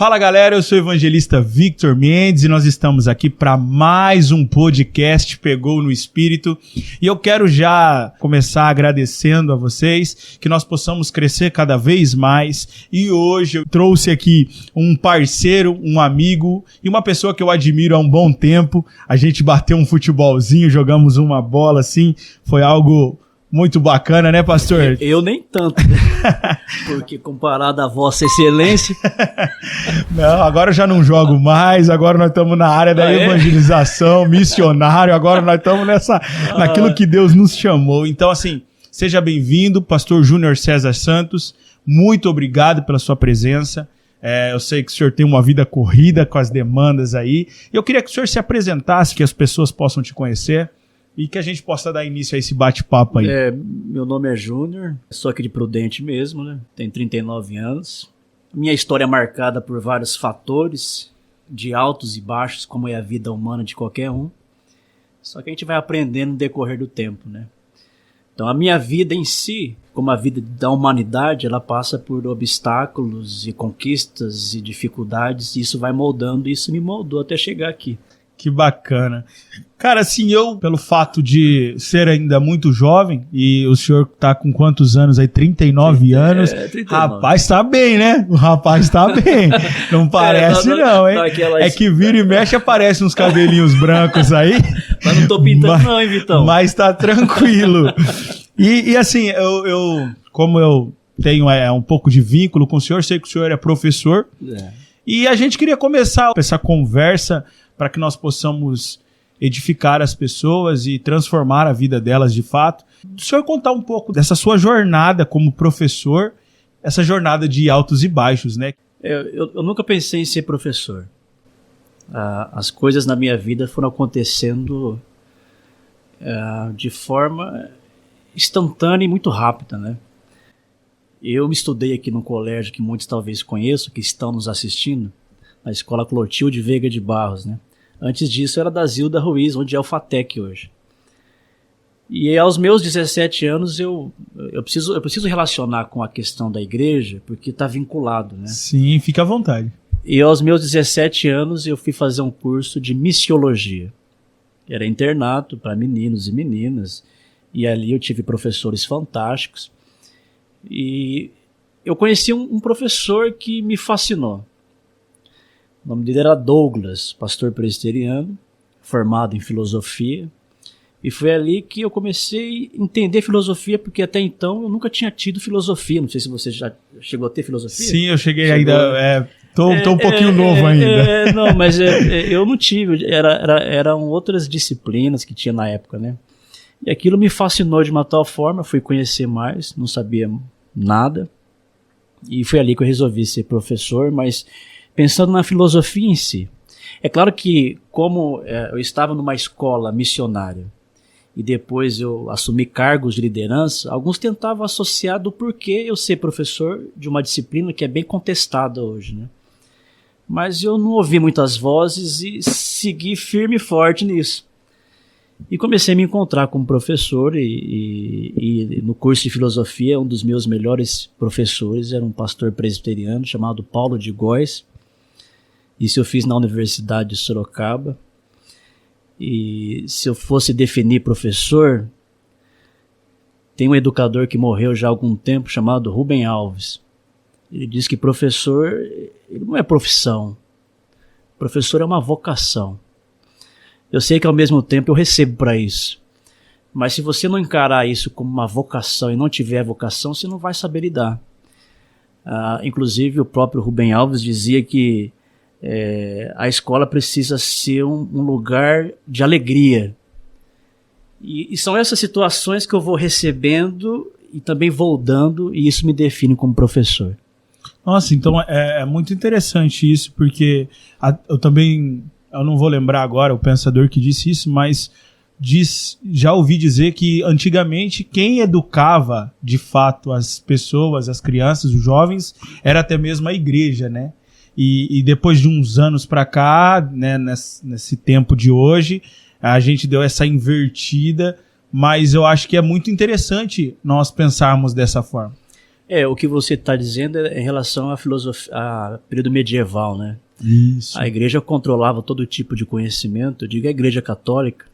Fala galera, eu sou o evangelista Victor Mendes e nós estamos aqui para mais um podcast Pegou no Espírito. E eu quero já começar agradecendo a vocês, que nós possamos crescer cada vez mais. E hoje eu trouxe aqui um parceiro, um amigo e uma pessoa que eu admiro há um bom tempo. A gente bateu um futebolzinho, jogamos uma bola assim, foi algo muito bacana, né, pastor? Eu nem tanto, né? Porque comparado à vossa excelência... Não, agora eu já não jogo mais, agora nós estamos na área da evangelização, missionário, agora nós estamos naquilo que Deus nos chamou. Então, assim, seja bem-vindo, pastor Júnior César Santos, muito obrigado pela sua presença. Eu sei que o senhor tem uma vida corrida com as demandas aí. Eu queria que o senhor se apresentasse, que as pessoas possam te conhecer. E que a gente possa dar início a esse bate-papo aí. Meu nome é Júnior, sou aqui de Prudente mesmo, né? Tenho 39 anos. Minha história é marcada por vários fatores, de altos e baixos, como é a vida humana de qualquer um. Só que a gente vai aprendendo no decorrer do tempo, né? Então a minha vida em si, como a vida da humanidade, ela passa por obstáculos e conquistas e dificuldades, e isso vai moldando, e isso me moldou até chegar aqui. Que bacana. Cara, assim, eu, pelo fato de ser ainda muito jovem, e o senhor tá com quantos anos aí? 39 anos. 39. Rapaz, tá bem, né? O rapaz tá bem. Não parece não, hein? É que vira e mexe, aparece uns cabelinhos brancos aí. Mas não tô pintando não, hein, Vitão? Mas tá tranquilo. E assim, como eu tenho um pouco de vínculo com o senhor, sei que o senhor é professor. E a gente queria começar essa conversa para que nós possamos edificar as pessoas e transformar a vida delas de fato. O senhor contar um pouco dessa sua jornada como professor, essa jornada de altos e baixos, né? Eu nunca pensei em ser professor. As coisas na minha vida foram acontecendo de forma instantânea e muito rápida, né? Eu me estudei aqui num colégio que muitos talvez conheçam, que estão nos assistindo, na Escola Clotilde Veiga de Barros, né? Antes disso era da Zilda Ruiz, onde é o FATEC hoje. E aos meus 17 anos eu preciso relacionar com a questão da igreja, porque está vinculado, né? Sim, fica à vontade. E aos meus 17 anos eu fui fazer um curso de missiologia. Era internato para meninos e meninas, e ali eu tive professores fantásticos. E eu conheci um professor que me fascinou. O nome dele era Douglas, pastor presbiteriano, formado em filosofia. E foi ali que eu comecei a entender filosofia, porque até então eu nunca tinha tido filosofia. Não sei se você já chegou a ter filosofia. Sim, eu cheguei ainda. Tô um pouquinho novo ainda. Não, mas eu não tive. Eram outras disciplinas que tinha na época, né? E aquilo me fascinou de uma tal forma, fui conhecer mais, não sabia nada. E foi ali que eu resolvi ser professor, mas pensando na filosofia em si. É claro que, como eu estava numa escola missionária e depois eu assumi cargos de liderança, alguns tentavam associar do porquê eu ser professor de uma disciplina que é bem contestada hoje, né? Mas eu não ouvi muitas vozes e segui firme e forte nisso. E comecei a me encontrar como professor e no curso de filosofia, um dos meus melhores professores era um pastor presbiteriano chamado Paulo de Góes. Isso eu fiz na Universidade de Sorocaba. E se eu fosse definir professor, tem um educador que morreu já há algum tempo chamado Rubem Alves. Ele diz que professor ele não é profissão. Professor é uma vocação. Eu sei que ao mesmo tempo eu recebo para isso. Mas se você não encarar isso como uma vocação e não tiver vocação, você não vai saber lidar. Inclusive o próprio Rubem Alves dizia que a escola precisa ser um lugar de alegria. E são essas situações que eu vou recebendo e também vou dando, e isso me define como professor. Nossa, então é muito interessante isso, porque eu não vou lembrar agora o pensador que disse isso, mas já ouvi dizer que antigamente quem educava de fato as pessoas, as crianças, os jovens, era até mesmo a igreja, né? E depois de uns anos para cá, né, nesse tempo de hoje, a gente deu essa invertida, mas eu acho que é muito interessante nós pensarmos dessa forma. O que você está dizendo é em relação à filosofia, a período medieval, né? Isso. A igreja controlava todo tipo de conhecimento, eu digo a igreja católica.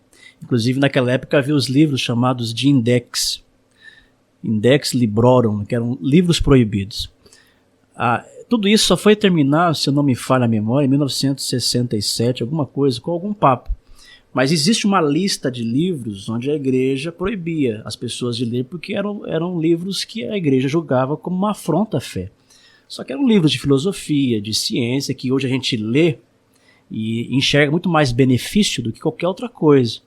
Inclusive, naquela época havia os livros chamados de Index Librorum, que eram livros proibidos. Tudo isso só foi terminar, se eu não me falha a memória, em 1967, alguma coisa, com algum papa. Mas existe uma lista de livros onde a igreja proibia as pessoas de ler, porque eram livros que a igreja julgava como uma afronta à fé. Só que eram livros de filosofia, de ciência, que hoje a gente lê e enxerga muito mais benefício do que qualquer outra coisa.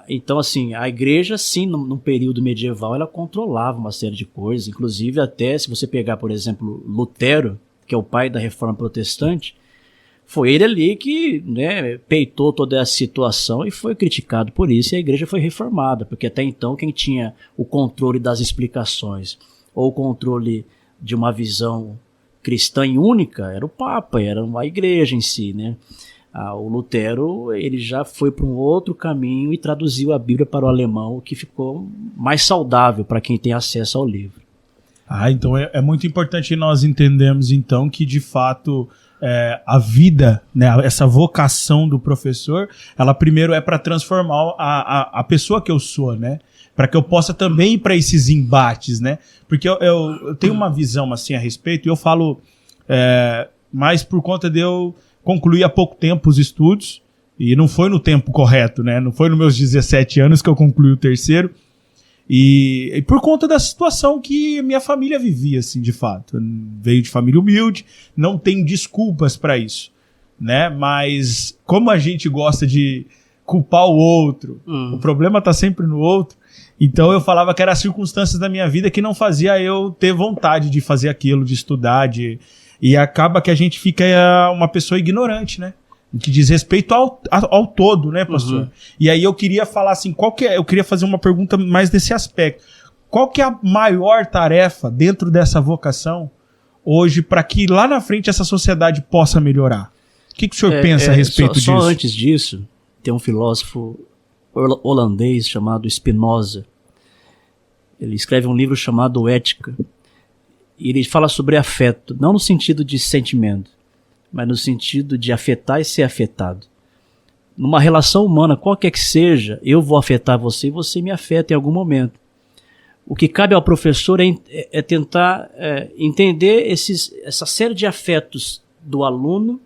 Então, assim, a igreja, sim, no período medieval, ela controlava uma série de coisas, inclusive até, se você pegar, por exemplo, Lutero, que é o pai da Reforma Protestante, foi ele ali que, né, peitou toda essa situação e foi criticado por isso, e a igreja foi reformada, porque até então quem tinha o controle das explicações ou o controle de uma visão cristã e única era o Papa, era a igreja em si, né? O Lutero, ele já foi para um outro caminho e traduziu a Bíblia para o alemão, o que ficou mais saudável para quem tem acesso ao livro. Então é muito importante nós entendermos então que de fato a vida, né, essa vocação do professor, ela primeiro é para transformar a pessoa que eu sou, né? Para que eu possa também ir para esses embates, né? Porque eu tenho uma visão assim a respeito, e eu falo mais por conta de eu concluir há pouco tempo os estudos, e não foi no tempo correto, né? Não foi nos meus 17 anos que eu concluí o terceiro, e por conta da situação que minha família vivia, assim, de fato. Eu veio de família humilde, não tem desculpas para isso, né? Mas como a gente gosta de culpar o outro, o problema tá sempre no outro, então eu falava que eram as circunstâncias da minha vida que não fazia eu ter vontade de fazer aquilo, de estudar, e acaba que a gente fica uma pessoa ignorante, né? No que diz respeito ao todo, né, pastor? E aí eu queria falar assim, eu queria fazer uma pergunta mais desse aspecto. Qual que é a maior tarefa dentro dessa vocação hoje para que lá na frente essa sociedade possa melhorar? O que o senhor pensa a respeito disso? Só antes disso, tem um filósofo holandês chamado Spinoza. Ele escreve um livro chamado Ética. E ele fala sobre afeto, não no sentido de sentimento, mas no sentido de afetar e ser afetado. Numa relação humana, qualquer que seja, eu vou afetar você e você me afeta em algum momento. O que cabe ao professor é tentar entender essa série de afetos do aluno,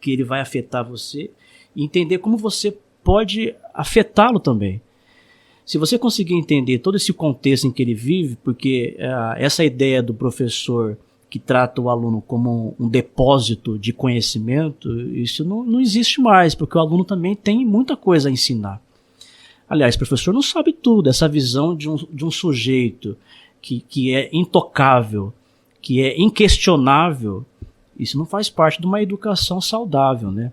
que ele vai afetar você, e entender como você pode afetá-lo também. Se você conseguir entender todo esse contexto em que ele vive, porque essa ideia do professor que trata o aluno como um depósito de conhecimento, isso não existe mais, porque o aluno também tem muita coisa a ensinar. Aliás, o professor não sabe tudo, essa visão de um sujeito que é intocável, que é inquestionável, isso não faz parte de uma educação saudável, né?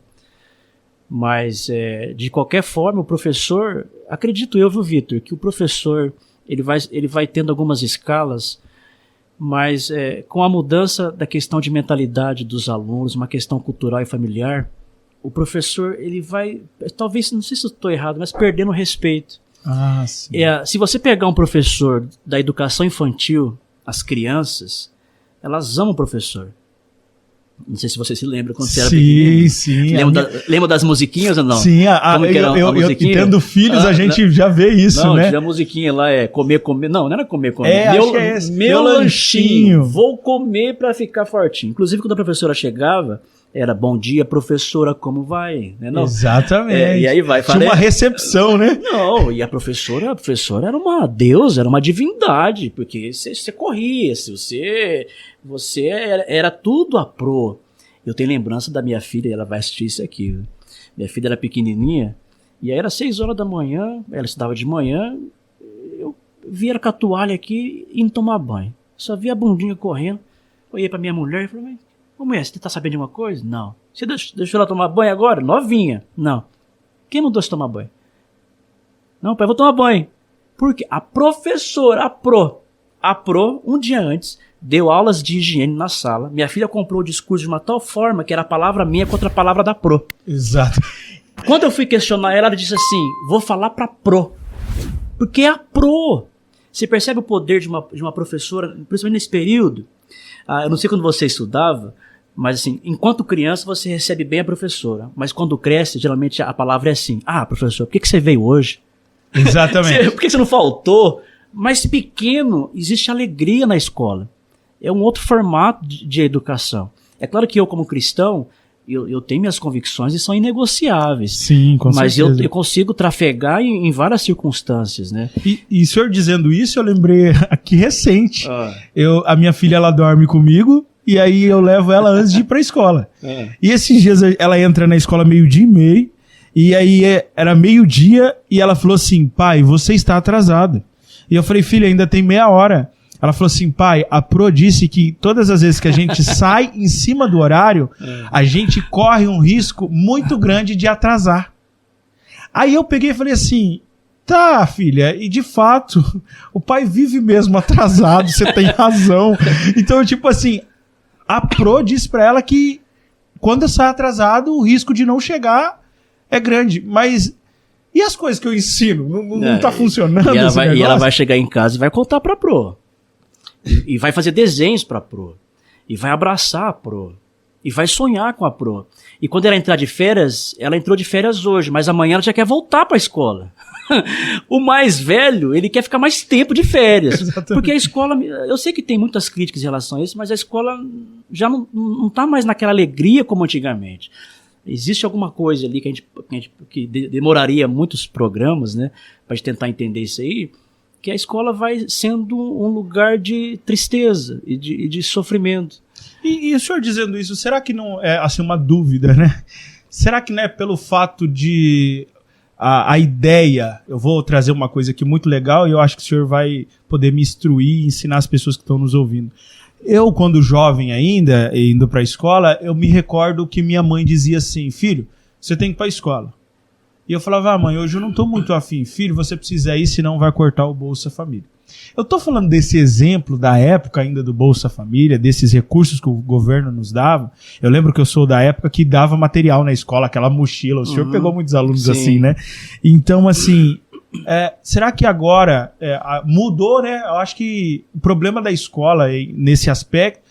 Mas, de qualquer forma, o professor, acredito eu, viu, Vitor, que o professor ele vai tendo algumas escalas, mas com a mudança da questão de mentalidade dos alunos, uma questão cultural e familiar, o professor ele vai, talvez, não sei se eu estou errado, mas perdendo o respeito. Sim. Se você pegar um professor da educação infantil, as crianças, elas amam o professor. Não sei se você se lembra quando você era pequenininho. Sim. Lembra das musiquinhas ou não? Sim, eu tendo filhos, a gente já vê isso, né? Tinha a musiquinha lá, comer. Não era comer. Acho que é esse. Meu lanchinho. Vou comer pra ficar fortinho. Inclusive, quando a professora chegava, era bom dia, professora, como vai? Né, não? Exatamente. E aí vai. Tinha uma recepção, né? Não, e a professora era uma deusa, era uma divindade, porque você corria, você era tudo a pro. Eu tenho lembrança da minha filha, ela vai assistir isso aqui. Viu? Minha filha era pequenininha, e aí era 6 horas da manhã, ela estudava de manhã, eu vi ela com a toalha aqui indo tomar banho. Só vi a bundinha correndo, olhei pra minha mulher e falei, ô mulher, você tá sabendo de uma coisa? Não. Você deixou ela tomar banho agora? Novinha? Não. Quem mandou você tomar banho? Não, pai, eu vou tomar banho. Por quê? A professora, a pro, um dia antes, deu aulas de higiene na sala. Minha filha comprou o discurso de uma tal forma que era a palavra minha contra a palavra da pro. Exato. Quando eu fui questionar ela, ela disse assim, vou falar pra pro. Porque é a pro. Você percebe o poder de uma professora, principalmente nesse período. Eu não sei quando você estudava, mas assim, enquanto criança você recebe bem a professora, mas quando cresce, geralmente a palavra é assim: ah, professor, por que você veio hoje? Exatamente. Por que você não faltou? Mas pequeno, existe alegria na escola. É um outro formato de educação. É claro que eu, como cristão, eu tenho minhas convicções e são inegociáveis. Sim, com certeza. Mas eu consigo trafegar em várias circunstâncias, né? E o senhor dizendo isso, eu lembrei aqui recente. A minha filha, ela dorme comigo e aí eu levo ela antes de ir pra escola. E esses dias ela entra na escola 12:30 e aí era 12:00 e ela falou assim: pai, você está atrasado. E eu falei: filha, ainda tem meia hora. Ela falou assim: pai, a Pro disse que todas as vezes que a gente sai em cima do horário, a gente corre um risco muito grande de atrasar. Aí eu peguei e falei assim: tá, filha, e de fato, o pai vive mesmo atrasado, você tem razão. Então, tipo assim, a Pro disse pra ela que quando eu saio atrasado, o risco de não chegar é grande. Mas e as coisas que eu ensino? Não tá funcionando esse negócio? E ela vai chegar em casa e vai contar pra Pro. E vai fazer desenhos pra Pro. E vai abraçar a Pro. E vai sonhar com a Pro. E quando ela entrar de férias, ela entrou de férias hoje, mas amanhã ela já quer voltar pra escola. O mais velho, ele quer ficar mais tempo de férias. Exatamente. Porque a escola, eu sei que tem muitas críticas em relação a isso, mas a escola já não tá mais naquela alegria como antigamente. Existe alguma coisa ali que demoraria muitos programas, né, pra gente tentar entender isso aí, que a escola vai sendo um lugar de tristeza e de sofrimento. E o senhor dizendo isso, será que não é assim uma dúvida, né? Será que não é pelo fato de a ideia, eu vou trazer uma coisa aqui muito legal e eu acho que o senhor vai poder me instruir e ensinar as pessoas que estão nos ouvindo. Eu, quando jovem ainda, indo para a escola, eu me recordo que minha mãe dizia assim: filho, você tem que ir para a escola. E eu falava: mãe, hoje eu não tô muito afim. Filho, você precisa ir, senão vai cortar o Bolsa Família. Eu tô falando desse exemplo da época ainda do Bolsa Família, desses recursos que o governo nos dava. Eu lembro que eu sou da época que dava material na escola, aquela mochila. O senhor pegou muitos alunos Sim. assim, né? Então, assim, será que agora mudou, né? Eu acho que o problema da escola nesse aspecto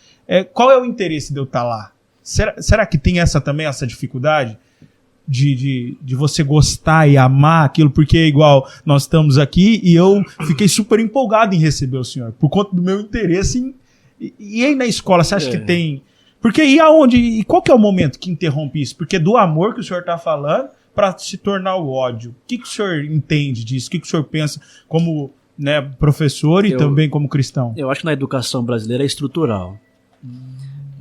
qual é o interesse de eu estar lá? Será que tem também essa dificuldade? De você gostar e amar aquilo, porque é igual nós estamos aqui e eu fiquei super empolgado em receber o senhor, por conta do meu interesse e aí na escola, você acha que tem... Porque e qual que é o momento que interrompe isso? Porque do amor que o senhor está falando para se tornar o ódio. O que o senhor entende disso? O que o senhor pensa como, né, professor e também como cristão? Eu acho que na educação brasileira é estrutural.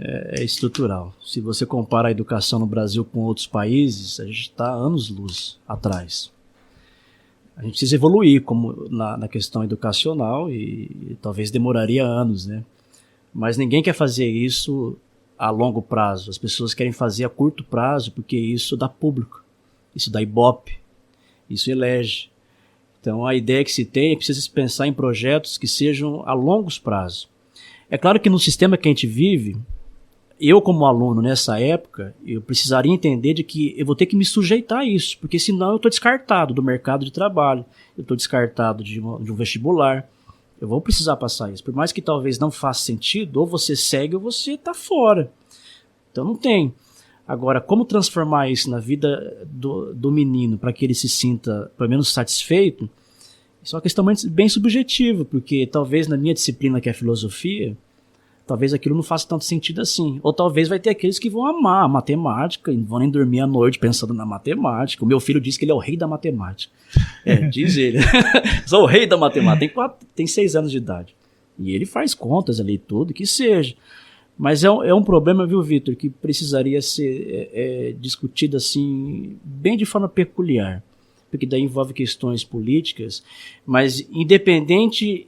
É estrutural. Se você compara a educação no Brasil com outros países, a gente está anos-luz atrás. A gente precisa evoluir como na questão educacional e talvez demoraria anos, né? Mas ninguém quer fazer isso a longo prazo. As pessoas querem fazer a curto prazo porque isso dá público, isso dá ibope, isso elege. Então a ideia que se tem é que precisa se pensar em projetos que sejam a longos prazos. É claro que no sistema que a gente vive, eu como aluno nessa época, eu precisaria entender de que eu vou ter que me sujeitar a isso, porque senão eu estou descartado do mercado de trabalho, eu estou descartado de um vestibular, eu vou precisar passar isso. Por mais que talvez não faça sentido, ou você segue ou você está fora. Então não tem. Agora, como transformar isso na vida do menino para que ele se sinta pelo menos satisfeito, isso é uma questão bem subjetiva, porque talvez na minha disciplina que é filosofia, talvez aquilo não faça tanto sentido assim. Ou talvez vai ter aqueles que vão amar a matemática e não vão nem dormir à noite pensando na matemática. O meu filho diz que ele é o rei da matemática. Diz ele. Sou o rei da matemática. Tem 6 anos de idade. E ele faz contas ali tudo, que seja. Mas é um problema, viu, Vitor, que precisaria ser discutido assim, bem de forma peculiar. Porque daí envolve questões políticas, mas independente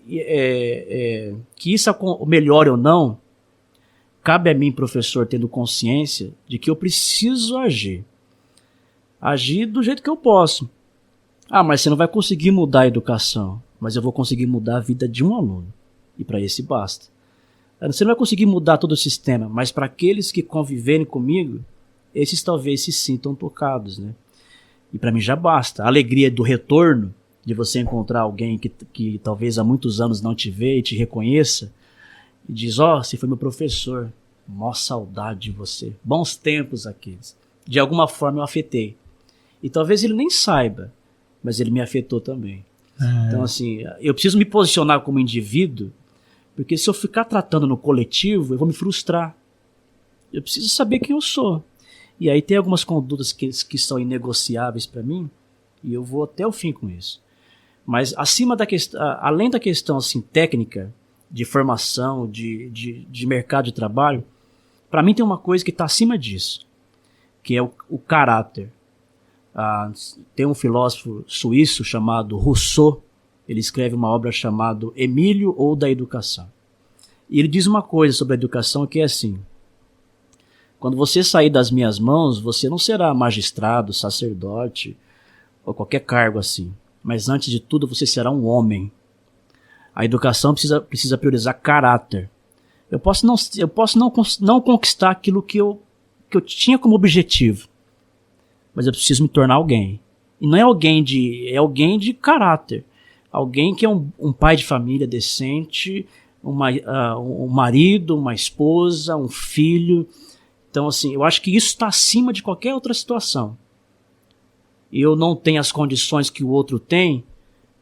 que isso melhore ou não, cabe a mim, professor, tendo consciência de que eu preciso agir. Agir do jeito que eu posso. Mas você não vai conseguir mudar a educação, mas eu vou conseguir mudar a vida de um aluno. E para esse basta. Você não vai conseguir mudar todo o sistema, mas para aqueles que conviverem comigo, esses talvez se sintam tocados, né? E para mim já basta. A alegria do retorno de você encontrar alguém que talvez há muitos anos não te vê e te reconheça, e diz, você foi meu professor, mó saudade de você, bons tempos aqueles. De alguma forma eu afetei. E talvez ele nem saiba, mas ele me afetou também. Então, assim, eu preciso me posicionar como indivíduo, porque se eu ficar tratando no coletivo, eu vou me frustrar. Eu preciso saber quem eu sou. E aí tem algumas condutas que são inegociáveis para mim, e eu vou até o fim com isso. Mas além da questão assim, técnica, de formação, de mercado de trabalho, para mim tem uma coisa que está acima disso, que é o caráter. Tem um filósofo suíço chamado Rousseau, ele escreve uma obra chamada Emílio ou da Educação. E ele diz uma coisa sobre a educação que é assim: quando você sair das minhas mãos, você não será magistrado, sacerdote ou qualquer cargo assim, mas antes de tudo você será um homem. A educação precisa priorizar caráter. Eu posso não conquistar aquilo que eu tinha como objetivo, mas eu preciso me tornar alguém. E não é alguém de caráter. Alguém que é um pai de família decente, um marido, uma esposa, um filho. Então, assim, eu acho que isso está acima de qualquer outra situação. Eu não tenho as condições que o outro tem,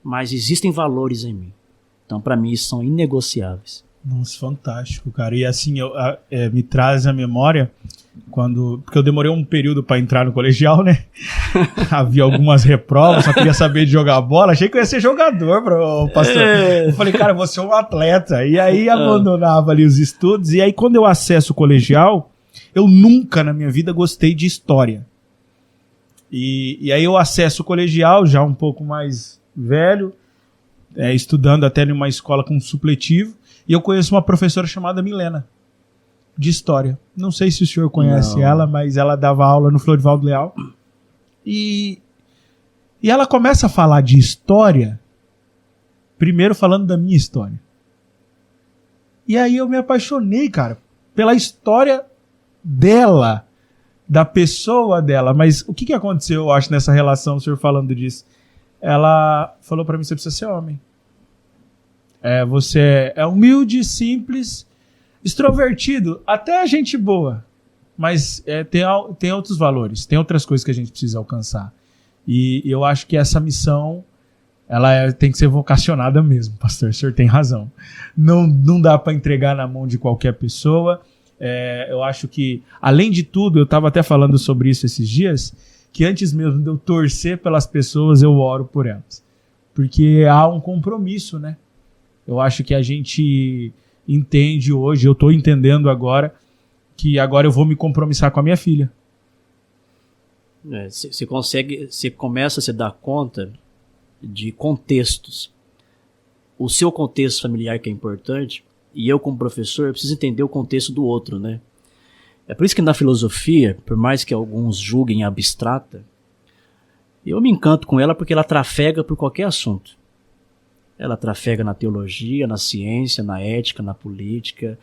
mas existem valores em mim. Então, para mim, isso são inegociáveis. Nossa, fantástico, cara. E assim, me traz à memória porque eu demorei um período para entrar no colegial, né? Havia algumas reprovas, só queria saber de jogar bola. Achei que eu ia ser jogador, pastor. Eu falei, cara, eu vou ser um atleta. E aí abandonava ali os estudos. E aí, quando eu acesso o colegial, eu nunca na minha vida gostei de história. E aí eu acesso o colegial, já um pouco mais velho, estudando até em uma escola com supletivo. E eu conheço uma professora chamada Milena, de história. Não sei se o senhor conhece ela, mas ela dava aula no Florivaldo Leal. E ela começa a falar de história, primeiro falando da minha história. E aí eu me apaixonei, cara, pela história dela, da pessoa dela. Mas o que aconteceu, eu acho, nessa relação, o senhor falando disso? Ela falou pra mim, você precisa ser homem. Você é humilde, simples, extrovertido, até gente boa, mas tem outros valores, tem outras coisas que a gente precisa alcançar. E eu acho que essa missão, ela tem que ser vocacionada mesmo, pastor, o senhor tem razão. Não dá para entregar na mão de qualquer pessoa. Eu acho que, além de tudo, eu estava até falando sobre isso esses dias, que antes mesmo de eu torcer pelas pessoas, eu oro por elas. Porque há um compromisso, né? Eu acho que a gente entende hoje, eu estou entendendo agora, que agora eu vou me compromissar com a minha filha. Você começa a se dar conta de contextos. O seu contexto familiar que é importante, e eu como professor, eu preciso entender o contexto do outro, né? É por isso que na filosofia, por mais que alguns julguem abstrata, eu me encanto com ela porque ela trafega por qualquer assunto. Ela trafega na teologia, na ciência, na ética, na política,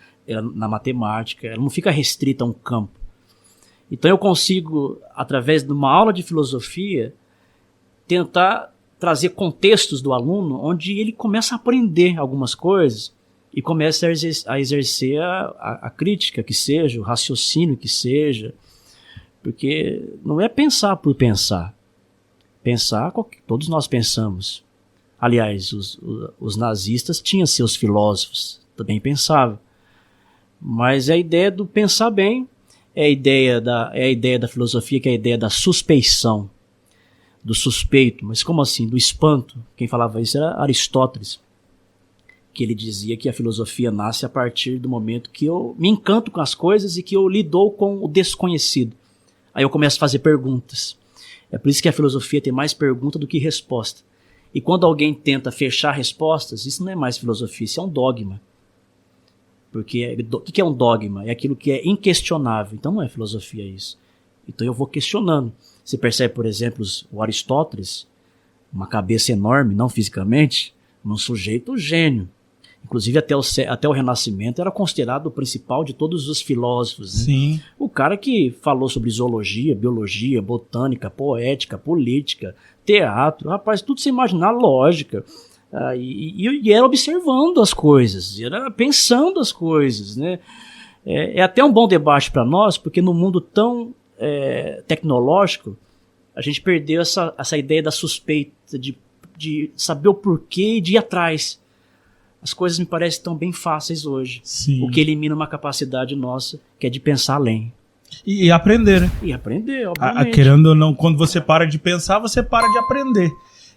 na matemática. Ela não fica restrita a um campo. Então eu consigo, através de uma aula de filosofia, tentar trazer contextos do aluno onde ele começa a aprender algumas coisas e começa a exercer a crítica que seja, o raciocínio que seja. Porque não é pensar por pensar. Pensar, todos nós pensamos. Aliás, os nazistas tinham seus filósofos, também pensavam. Mas a ideia do pensar bem é a ideia da filosofia, que é a ideia da suspeição, do suspeito. Mas como assim? Do espanto. Quem falava isso era Aristóteles, que ele dizia que a filosofia nasce a partir do momento que eu me encanto com as coisas e que eu lido com o desconhecido. Aí eu começo a fazer perguntas. É por isso que a filosofia tem mais pergunta do que resposta. E quando alguém tenta fechar respostas, isso não é mais filosofia, isso é um dogma. Porque o que é um dogma? É aquilo que é inquestionável. Então não é filosofia isso. Então eu vou questionando. Você percebe, por exemplo, o Aristóteles, uma cabeça enorme, não fisicamente, um sujeito gênio. Inclusive até o Renascimento era considerado o principal de todos os filósofos. Né? Sim. O cara que falou sobre zoologia, biologia, botânica, poética, política, teatro, rapaz, tudo sem imaginar lógica. E era observando as coisas, era pensando as coisas. Né? É até um bom debate para nós, porque no mundo tão tecnológico, a gente perdeu essa ideia da suspeita, de saber o porquê e de ir atrás. As coisas me parecem tão bem fáceis hoje. Sim. O que elimina uma capacidade nossa, que é de pensar além. E aprender, né? E aprender, obviamente. Querendo ou não, quando você para de pensar, você para de aprender.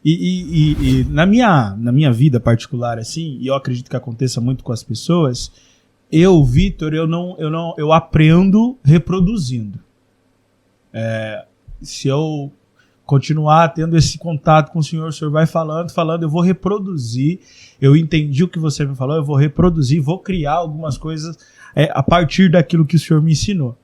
E na minha vida particular, assim, e eu acredito que aconteça muito com as pessoas, Vitor, eu aprendo reproduzindo. Se eu continuar tendo esse contato com o senhor vai falando, eu vou reproduzir. Eu entendi o que você me falou, eu vou reproduzir, vou criar algumas coisas a partir daquilo que o senhor me ensinou.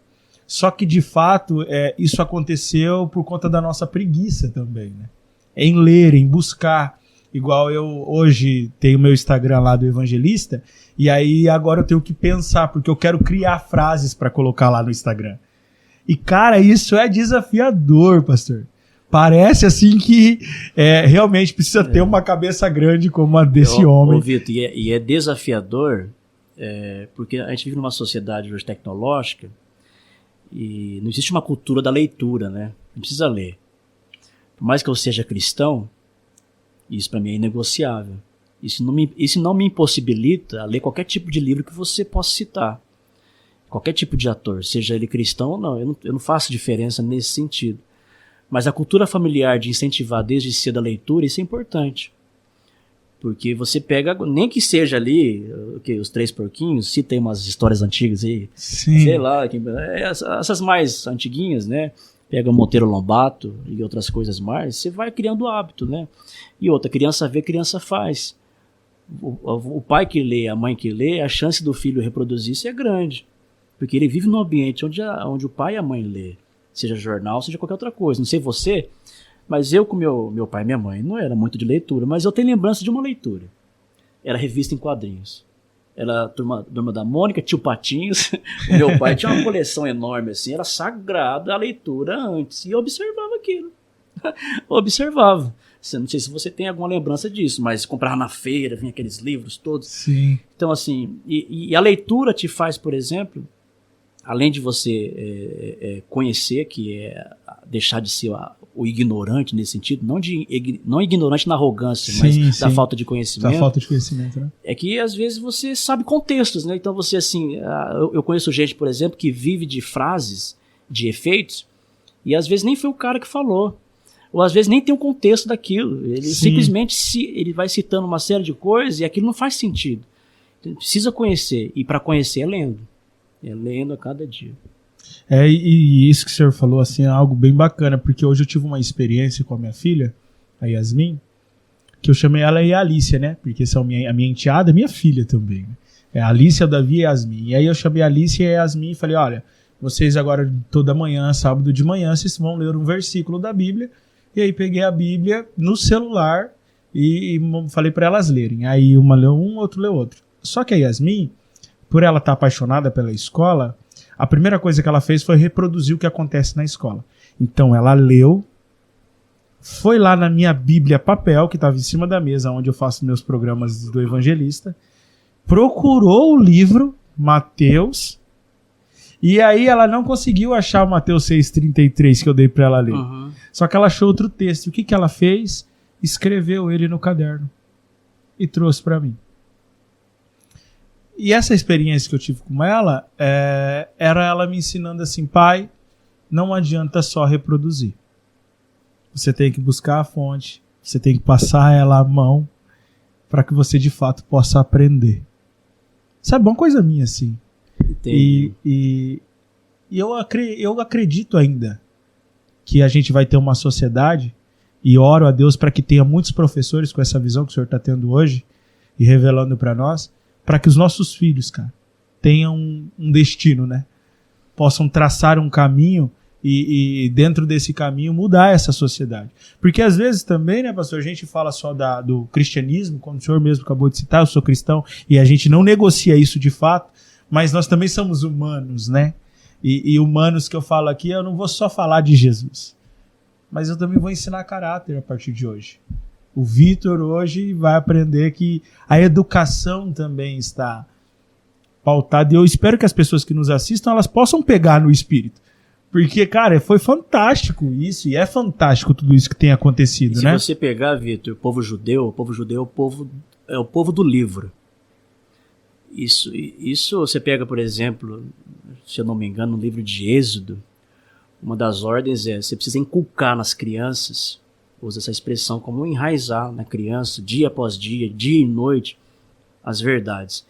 Só que, de fato, isso aconteceu por conta da nossa preguiça também, né? Em ler, em buscar. Igual eu hoje tenho meu Instagram lá do Evangelista, e aí agora eu tenho que pensar, porque eu quero criar frases para colocar lá no Instagram. E, cara, isso é desafiador, pastor. Parece assim que realmente precisa ter uma cabeça grande como a desse homem. Vitor, e é desafiador, porque a gente vive numa sociedade hoje tecnológica e não existe uma cultura da leitura, né? Não precisa ler. Por mais que eu seja cristão, isso para mim é inegociável. Isso não me impossibilita a ler qualquer tipo de livro que você possa citar. Qualquer tipo de ator, seja ele cristão ou não. Eu não faço diferença nesse sentido. Mas a cultura familiar de incentivar desde cedo a leitura, isso é importante. Porque você pega, nem que seja ali, os Três Porquinhos, cita aí umas histórias antigas aí. Sim. Sei lá, essas mais antiguinhas, né? Pega Monteiro Lobato e outras coisas mais, você vai criando hábito, né? E outra, criança vê, criança faz. O pai que lê, a mãe que lê, a chance do filho reproduzir isso é grande. Porque ele vive num ambiente onde o pai e a mãe lê. Seja jornal, seja qualquer outra coisa. Não sei você, mas eu com meu pai e minha mãe não era muito de leitura, mas eu tenho lembrança de uma leitura. Era revista em quadrinhos. Era Turma da Mônica, Tio Patinhos. O meu pai tinha uma coleção enorme assim, era sagrada a leitura antes. E eu observava aquilo. Observava. Não sei se você tem alguma lembrança disso, mas comprava na feira, vinha aqueles livros todos. Sim. Então assim, e a leitura te faz, por exemplo, além de você conhecer, que é deixar de ser o ignorante nesse sentido, não ignorante na arrogância, mas da falta de conhecimento. Da falta de conhecimento, né? É que às vezes você sabe contextos, né? Então você assim, eu conheço gente, por exemplo, que vive de frases, de efeitos, e às vezes nem foi o cara que falou, ou às vezes nem tem o contexto daquilo. Ele simplesmente ele vai citando uma série de coisas e aquilo não faz sentido. Então, precisa conhecer, e para conhecer é lendo. É lendo a cada dia. E isso que o senhor falou assim, é algo bem bacana, porque hoje eu tive uma experiência com a minha filha, a Yasmin, que eu chamei ela de Alicia, né? Porque são a minha enteada, minha filha também. Né? É a Alicia, o Davi e a Yasmin. E aí eu chamei a Alicia e a Yasmin e falei, olha, vocês agora toda manhã, sábado de manhã, vocês vão ler um versículo da Bíblia. E aí peguei a Bíblia no celular e falei para elas lerem. Aí uma leu um, outro leu outro. Só que a Yasmin, por ela estar apaixonada pela escola, a primeira coisa que ela fez foi reproduzir o que acontece na escola. Então ela leu, foi lá na minha Bíblia papel, que estava em cima da mesa, onde eu faço meus programas do Evangelista, procurou o livro, Mateus, e aí ela não conseguiu achar o Mateus 6,33 que eu dei para ela ler. Uhum. Só que ela achou outro texto. O que ela fez? Escreveu ele no caderno e trouxe para mim. E essa experiência que eu tive com ela, era ela me ensinando assim, pai, não adianta só reproduzir. Você tem que buscar a fonte, você tem que passar ela à mão para que você de fato possa aprender. Isso é uma coisa minha, assim. E eu acredito ainda que a gente vai ter uma sociedade, e oro a Deus para que tenha muitos professores com essa visão que o senhor está tendo hoje e revelando para nós, para que os nossos filhos, cara, tenham um destino, né? Possam traçar um caminho e dentro desse caminho mudar essa sociedade. Porque às vezes também, né, pastor, a gente fala só do cristianismo, como o senhor mesmo acabou de citar, eu sou cristão, e a gente não negocia isso de fato, mas nós também somos humanos, né? E humanos que eu falo aqui, eu não vou só falar de Jesus, mas eu também vou ensinar caráter a partir de hoje. O Vitor hoje vai aprender que a educação também está pautada, e eu espero que as pessoas que nos assistam, elas possam pegar no espírito. Porque, cara, foi fantástico isso, e é fantástico tudo isso que tem acontecido, né? Se você pegar, Vitor, o povo judeu é o povo do livro. Isso você pega, por exemplo, se eu não me engano, no livro de Êxodo, uma das ordens você precisa inculcar nas crianças, usa essa expressão como enraizar na criança, dia após dia e noite, as verdades.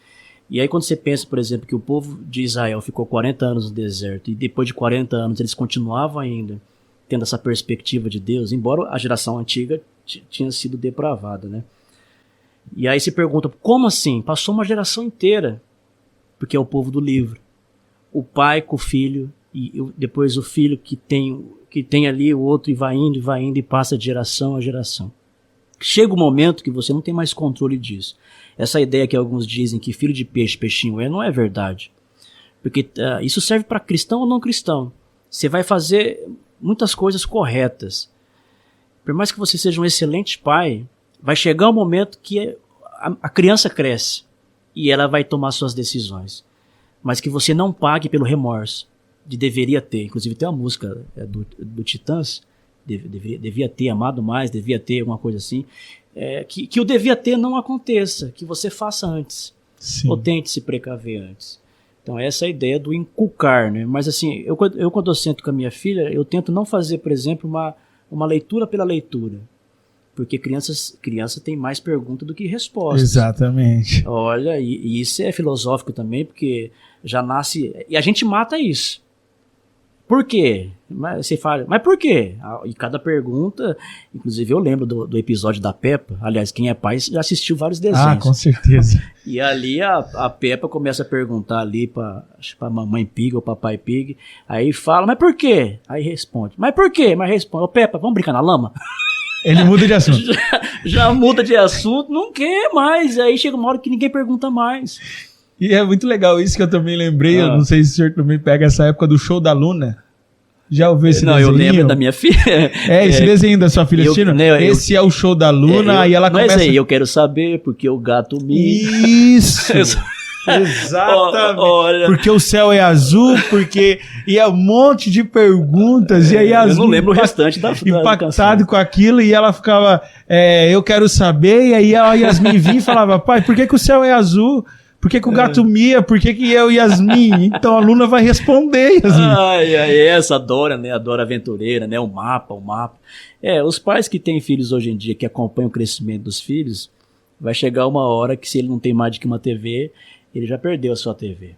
E aí quando você pensa, por exemplo, que o povo de Israel ficou 40 anos no deserto e depois de 40 anos eles continuavam ainda tendo essa perspectiva de Deus, embora a geração antiga tinha sido depravada, né? E aí se pergunta, como assim? Passou uma geração inteira, porque é o povo do livro. O pai com o filho, e depois o filho que tem ali o outro, e vai indo e passa de geração a geração. Chega um momento que você não tem mais controle disso. Essa ideia que alguns dizem que filho de peixe, peixinho não é verdade. Porque isso serve para cristão ou não cristão. Você vai fazer muitas coisas corretas. Por mais que você seja um excelente pai, vai chegar um momento que a criança cresce e ela vai tomar suas decisões. Mas que você não pague pelo remorso de deveria ter. Inclusive tem uma música do Titãs, devia ter amado mais, devia ter alguma coisa assim. Que o devia ter não aconteça, que você faça antes. Sim. Ou tente se precaver antes. Então essa é a ideia do inculcar, né? Mas assim, eu quando eu sento com a minha filha, eu tento não fazer, por exemplo, uma leitura pela leitura. Porque criança tem mais pergunta do que resposta. Exatamente. Olha, e isso é filosófico também, porque já nasce... E a gente mata isso. Por quê? Você fala, mas por quê? E cada pergunta... Inclusive eu lembro do episódio da Peppa. Aliás, quem é pai já assistiu vários desenhos. Ah, com certeza. E ali a Peppa começa a perguntar ali pra mamãe Pig ou papai Pig. Aí fala, mas por quê? Aí responde, mas por quê? Mas responde, ô Peppa, vamos brincar na lama? Ele muda de assunto. já muda de assunto, não quer mais. Aí chega uma hora que ninguém pergunta mais. E é muito legal isso que eu também lembrei. Eu não sei se o senhor também pega essa época do show da Luna. Já ouviu esse desenho? Não, eu lembro da minha filha. Esse desenho da sua filha assistindo? Esse é o show da Luna, e ela começa... Mas aí, eu quero saber, porque o gato me... Isso! Exatamente. Olha. Porque o céu é azul, porque... E é um monte de perguntas, e aí eu não lembro o restante da impactado com aquilo, e ela ficava... eu quero saber, e aí a Yasmin vinha e falava, pai, por que o céu é azul? Por que o gato mia? Por que eu e Yasmin? Então a Luna vai responder, Yasmin. Essa adora, né? Adora aventureira, né? O mapa. Os pais que têm filhos hoje em dia, que acompanham o crescimento dos filhos, vai chegar uma hora que se ele não tem mais do que uma TV, ele já perdeu a sua TV.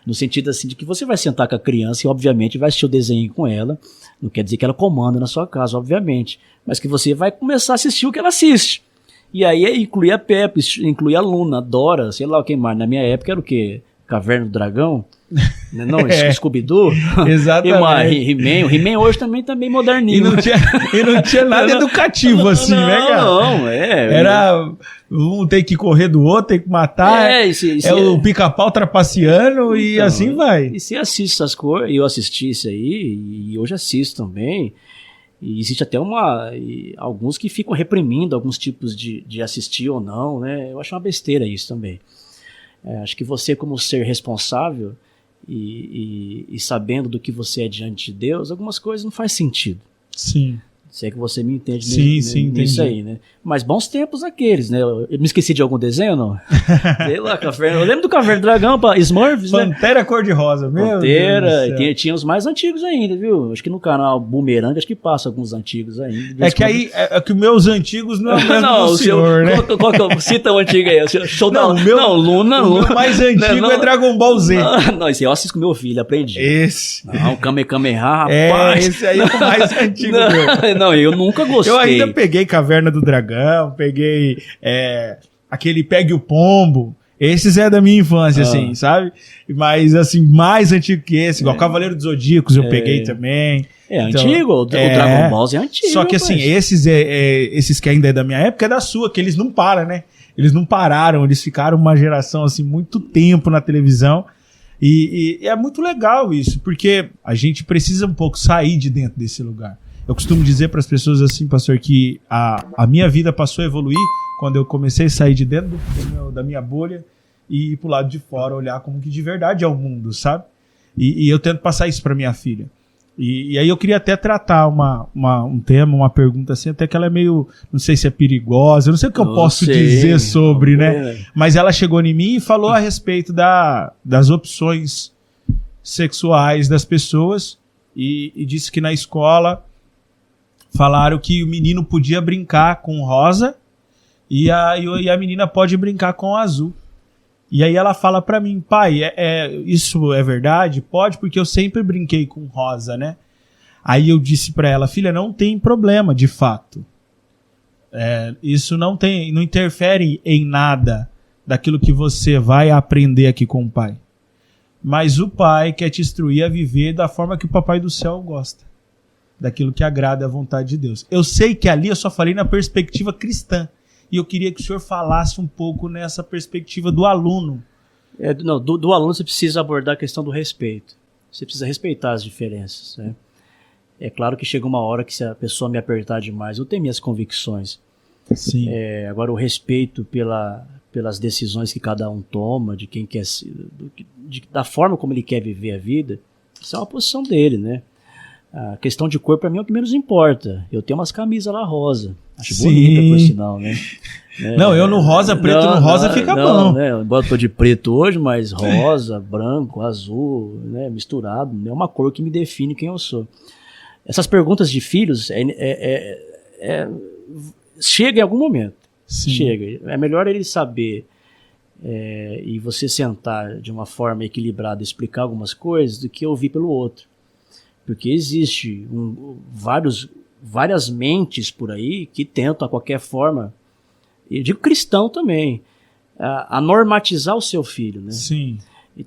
No sentido assim, de que você vai sentar com a criança e obviamente vai assistir o desenho com ela. Não quer dizer que ela comanda na sua casa, obviamente. Mas que você vai começar a assistir o que ela assiste. E aí inclui a Peppa, inclui a Luna, a Dora, sei lá o que mais. Na minha época era o quê? Caverna do Dragão? Não, Scooby-Doo? Exatamente. He-Man. O He-Man hoje também tá meio moderninho. E não tinha nada educativo assim, né, cara? Não, Era um tem que correr do outro, tem que matar. O pica-pau trapaceando e assim vai. E você assiste essas coisas, eu assisti isso aí, e hoje assisto também. E existe até alguns que ficam reprimindo alguns tipos de assistir ou não, né? Eu acho uma besteira isso também. Acho que você, como ser responsável e sabendo do que você é diante de Deus, algumas coisas não faz sentido. Sim. Se é que você me entende nisso aí, né? Mas bons tempos aqueles, né? Eu me esqueci de algum desenho, não? Sei lá, Caverna. Eu lembro do Caverna do Dragão, Smurfs, né? Pantera cor-de-rosa, meu Pantera, e tinha os mais antigos ainda, viu? Acho que no canal Boomerang, acho que passa alguns antigos ainda. Que aí, que meus antigos não é o mesmo do senhor, né? Cita o antigo aí, show da Luna. O meu mais antigo é Dragon Ball Z. Não, esse eu assisto com meu filho, aprendi. Esse. Não, Kamehameha, rapaz. Esse aí é o mais antigo meu. Não, eu nunca gostei. Eu ainda peguei Caverna do Dragão, peguei aquele Pegue o Pombo. Esses é da minha infância, assim, sabe? Mas, assim, mais antigo que esse, igual Cavaleiro dos Zodíacos eu peguei também. Então, antigo, o Dragon Ball é antigo. Só que, assim, esses que ainda é da minha época é da sua, que eles não param, né? Eles não pararam, eles ficaram uma geração, assim, muito tempo na televisão. E é muito legal isso, porque a gente precisa um pouco sair de dentro desse lugar. Eu costumo dizer para as pessoas assim, pastor, que a minha vida passou a evoluir quando eu comecei a sair de dentro da minha bolha e ir pro lado de fora, olhar como que de verdade é o mundo, sabe? E eu tento passar isso para minha filha. E aí eu queria até tratar um tema, uma pergunta assim, até que ela é meio, não sei se é perigosa, eu não sei o que eu posso dizer sobre, né? Mas ela chegou em mim e falou a respeito das opções sexuais das pessoas e disse que na escola falaram que o menino podia brincar com rosa e a menina pode brincar com azul. E aí ela fala pra mim, pai, isso é verdade? Pode, porque eu sempre brinquei com rosa, né? Aí eu disse pra ela, filha, não tem problema, de fato. Isso não interfere em nada daquilo que você vai aprender aqui com o pai. Mas o pai quer te instruir a viver da forma que o papai do céu gosta. Daquilo que agrada à vontade de Deus. Eu sei que ali eu só falei na perspectiva cristã. E eu queria que o senhor falasse um pouco nessa perspectiva do aluno. Do aluno você precisa abordar a questão do respeito. Você precisa respeitar as diferenças, né? É claro que chega uma hora que se a pessoa me apertar demais, eu tenho minhas convicções. Sim. Agora o respeito pelas decisões que cada um toma, de quem quer da forma como ele quer viver a vida, isso é uma posição dele, né? A questão de cor, para mim, é o que menos importa. Eu tenho umas camisas lá rosa. Acho bonita, por sinal, né? Não, eu no rosa, preto no rosa fica bom. Né? Embora eu tô de preto hoje, mas rosa, branco, azul, né? Misturado. É uma cor que me define quem eu sou. Essas perguntas de filhos chega em algum momento. Sim. Chega. É melhor ele saber e você sentar de uma forma equilibrada e explicar algumas coisas do que ouvir pelo outro. Porque existe várias mentes por aí que tentam, a qualquer forma, eu digo cristão também, a normatizar o seu filho, né? Sim.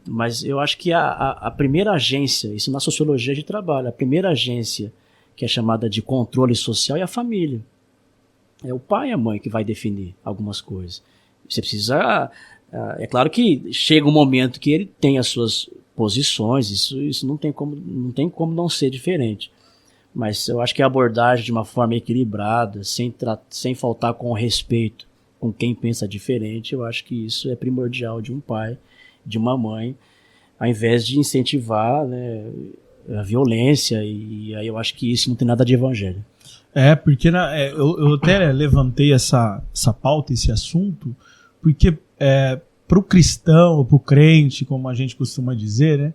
Mas eu acho que a primeira agência, isso na sociologia de trabalho, a primeira agência que é chamada de controle social é a família. É o pai e a mãe que vai definir algumas coisas. Você precisa... É claro que chega um momento que ele tem as suas posições, isso não tem como não ser diferente. Mas eu acho que a abordagem de uma forma equilibrada, sem faltar com respeito com quem pensa diferente, eu acho que isso é primordial de um pai, de uma mãe, ao invés de incentivar, né, a violência, e aí eu acho que isso não tem nada de evangelho. Porque eu até levantei essa pauta, esse assunto, porque para o cristão, ou para o crente, como a gente costuma dizer, né?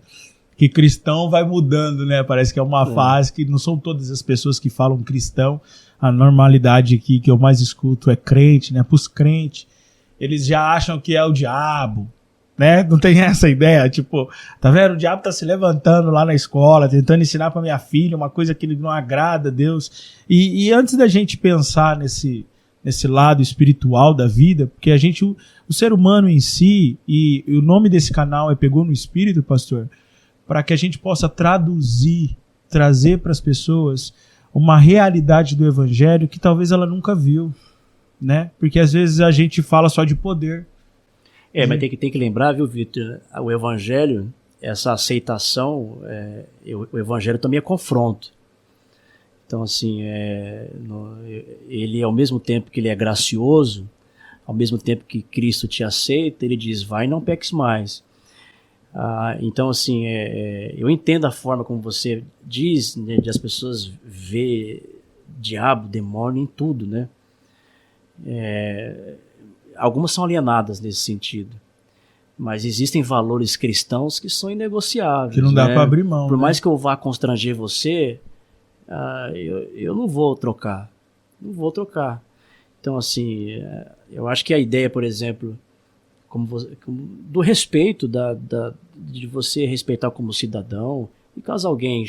Que cristão vai mudando, né? Parece que é uma fase que não são todas as pessoas que falam cristão. A normalidade aqui que eu mais escuto é crente, né? Para os crentes, eles já acham que é o diabo, né? Não tem essa ideia, tipo, tá vendo? O diabo tá se levantando lá na escola, tentando ensinar para minha filha uma coisa que não agrada a Deus. E antes da gente pensar nesse lado espiritual da vida, porque o ser humano em si, e o nome desse canal é Pegou no Espírito, pastor, para que a gente possa trazer para as pessoas uma realidade do evangelho que talvez ela nunca viu, né? Porque às vezes a gente fala só de poder. Mas tem que lembrar, viu, Vitor, o evangelho, essa aceitação, o evangelho também é confronto. Então, assim, ele, ao mesmo tempo que ele é gracioso, ao mesmo tempo que Cristo te aceita, ele diz, vai e não peques mais. Então, assim, eu entendo a forma como você diz, né, de as pessoas ver diabo, demônio em tudo, né? Algumas são alienadas nesse sentido. Mas existem valores cristãos que são inegociáveis. Que não dá para abrir mão. Por mais que eu vá constranger você... eu não vou trocar. Então, assim, eu acho que a ideia, por exemplo, do respeito, de você respeitar como cidadão, e caso alguém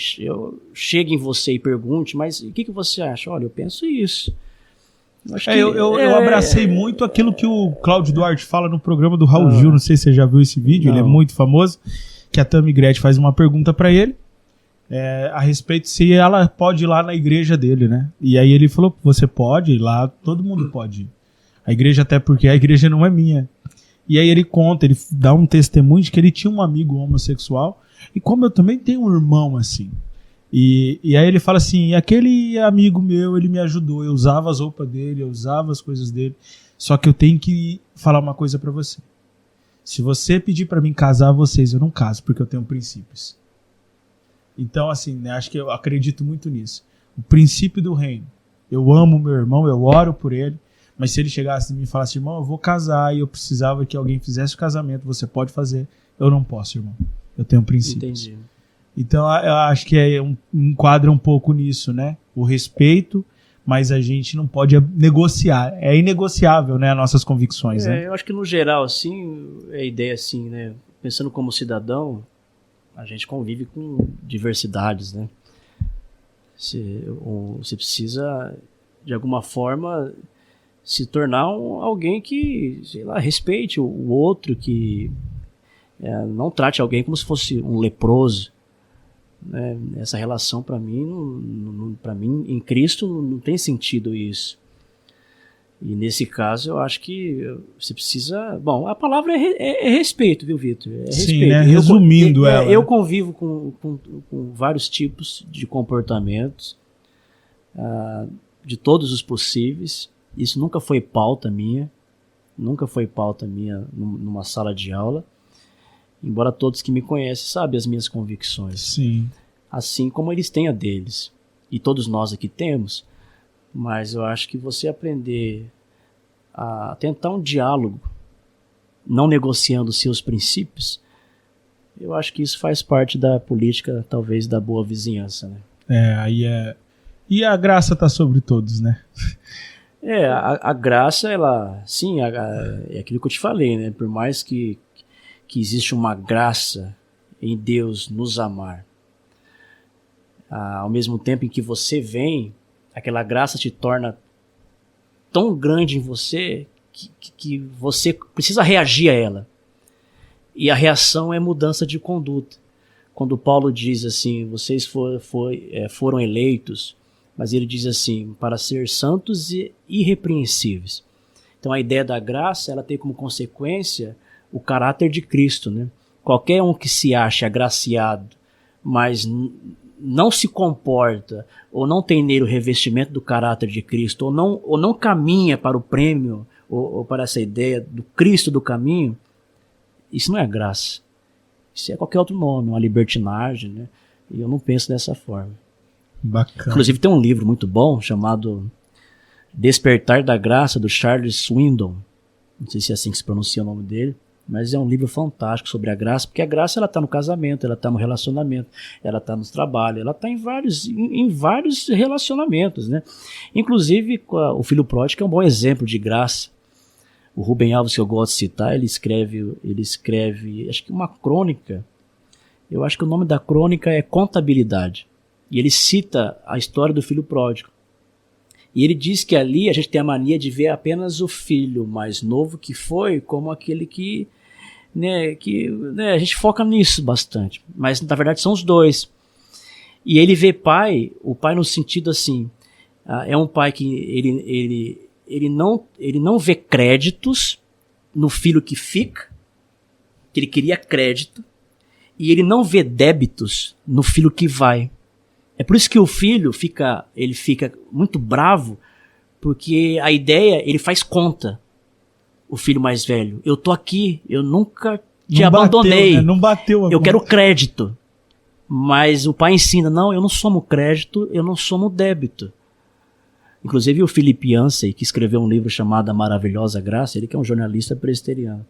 chegue em você e pergunte, mas o que você acha? Olha, eu penso isso. Eu abracei muito aquilo que o Cláudio Duarte fala no programa do Raul Gil, não sei se você já viu esse vídeo, ele é muito famoso, que a Tammy Gretchen faz uma pergunta pra ele, a respeito se ela pode ir lá na igreja dele, né? E aí ele falou, você pode ir lá, todo mundo pode ir. A igreja, até porque a igreja não é minha. E aí ele conta, ele dá um testemunho de que ele tinha um amigo homossexual, e como eu também tenho um irmão assim. E aí ele fala assim, aquele amigo meu, ele me ajudou, eu usava as roupas dele, eu usava as coisas dele, só que eu tenho que falar uma coisa pra você. Se você pedir pra mim casar vocês, eu não caso, porque eu tenho princípios. Então, assim, né, acho que eu acredito muito nisso. O princípio do reino. Eu amo meu irmão, eu oro por ele, mas se ele chegasse e me falasse, irmão, eu vou casar e eu precisava que alguém fizesse o casamento, você pode fazer, eu não posso, irmão. Eu tenho princípios. Entendi. Então, eu acho que enquadra um pouco nisso, né? O respeito, mas a gente não pode negociar. É inegociável, né? As nossas convicções, né? Eu acho que no geral, assim, a ideia assim, né? Pensando como cidadão, a gente convive com diversidades, né? Você precisa, de alguma forma, se tornar alguém que, sei lá, respeite o outro, que não trate alguém como se fosse um leproso. Né? Essa relação, para mim, em Cristo, não tem sentido isso. E nesse caso, eu acho que você precisa... Bom, a palavra é respeito, viu, Vitor? É Sim, respeito. né? Resumindo ela. Eu convivo com vários tipos de comportamentos, de todos os possíveis. Isso nunca foi pauta minha numa sala de aula. Embora todos que me conhecem sabem as minhas convicções. Sim. Assim como eles têm a deles. E todos nós aqui temos. Mas eu acho que você aprender a tentar um diálogo, não negociando seus princípios, eu acho que isso faz parte da política, talvez, da boa vizinhança, né? E a graça tá sobre todos, né? A graça, ela... Sim, é aquilo que eu te falei, né? Por mais que existe uma graça em Deus nos amar, ao mesmo tempo em que você vem, aquela graça te torna tão grande em você que você precisa reagir a ela. E a reação é mudança de conduta. Quando Paulo diz assim, vocês foram eleitos, mas ele diz assim, para ser santos e irrepreensíveis. Então a ideia da graça, ela tem como consequência o caráter de Cristo, né? Qualquer um que se ache agraciado, mas não se comporta, ou não tem nele o revestimento do caráter de Cristo, ou não caminha para o prêmio, ou para essa ideia do Cristo do caminho, isso não é graça. Isso é qualquer outro nome, uma libertinagem, né? E eu não penso dessa forma. Bacana. Inclusive tem um livro muito bom chamado Despertar da Graça, do Charles Swindoll. Não sei se é assim que se pronuncia o nome dele, mas é um livro fantástico sobre a graça, porque a graça ela está no casamento, ela está no relacionamento, ela está no trabalho, ela está em vários relacionamentos, né? Inclusive o Filho Pródigo é um bom exemplo de graça. O Rubem Alves, que eu gosto de citar, ele escreve, acho que uma crônica, eu acho que o nome da crônica é Contabilidade, e ele cita a história do Filho Pródigo. E ele diz que ali a gente tem a mania de ver apenas o filho mais novo que foi como aquele que a gente foca nisso bastante. Mas na verdade são os dois. E ele vê o pai no sentido assim, é um pai que ele não vê créditos no filho que fica, que ele queria crédito, e ele não vê débitos no filho que vai. É por isso que o filho fica muito bravo, porque a ideia, ele faz conta, o filho mais velho. Eu tô aqui, eu nunca te abandonei. Não bateu eu quero crédito. Mas o pai ensina, não, eu não somo crédito, eu não somo débito. Inclusive o Philip Yancey, que escreveu um livro chamado A Maravilhosa Graça, ele que é um jornalista presbiteriano.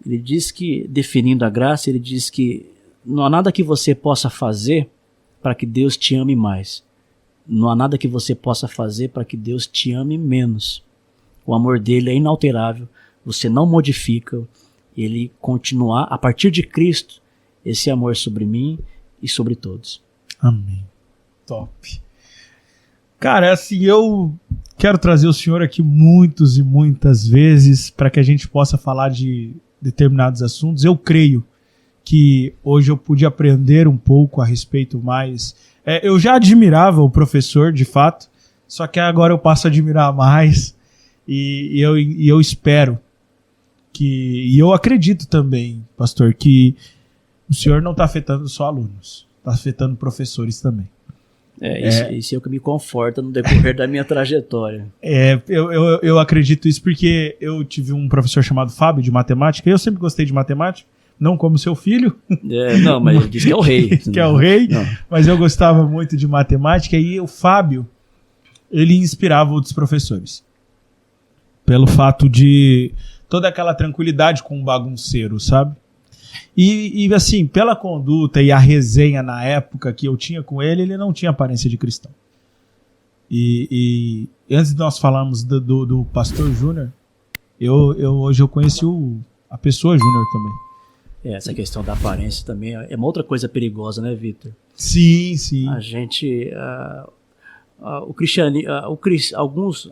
Ele diz que, definindo a graça, ele diz que não há nada que você possa fazer para que Deus te ame mais. Não há nada que você possa fazer para que Deus te ame menos. O amor dele é inalterável, você não modifica, ele continuar, a partir de Cristo, esse amor sobre mim e sobre todos. Amém. Top. Cara, assim, eu quero trazer o senhor aqui muitas e muitas vezes para que a gente possa falar de determinados assuntos. Eu creio que hoje eu pude aprender um pouco a respeito mais. Eu já admirava o professor, de fato, só que agora eu passo a admirar mais e eu espero e eu acredito também, pastor, que o senhor não está afetando só alunos, está afetando professores também. Isso é o que me conforta no decorrer da minha trajetória. Eu acredito isso porque eu tive um professor chamado Fábio de matemática, e eu sempre gostei de matemática, não como seu filho. Não, mas ele disse que é o rei. Que é o rei, não. Mas eu gostava muito de matemática, e o Fábio, ele inspirava outros professores. Pelo fato de toda aquela tranquilidade com um bagunceiro, sabe? E assim, pela conduta e a resenha na época que eu tinha com ele, ele não tinha aparência de cristão. E antes de nós falarmos do pastor Júnior, hoje eu conheci a pessoa Júnior também. Essa questão da aparência também é uma outra coisa perigosa, né, Vitor? Sim, sim. A gente... o cristianismo,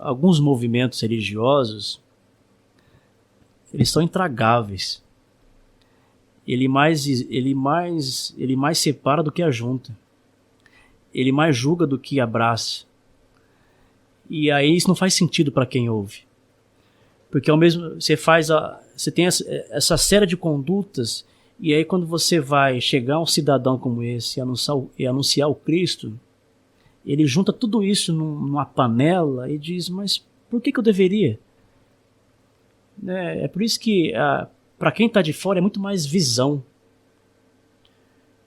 alguns movimentos religiosos, eles são intragáveis. Ele mais separa do que ajunta. Ele mais julga do que abraça. E aí isso não faz sentido para quem ouve. Porque ao mesmo você tem essa série de condutas, e aí quando você vai chegar a um cidadão como esse e anunciar o Cristo, ele junta tudo isso numa panela e diz, mas por que eu deveria? É por isso que para quem está de fora é muito mais visão.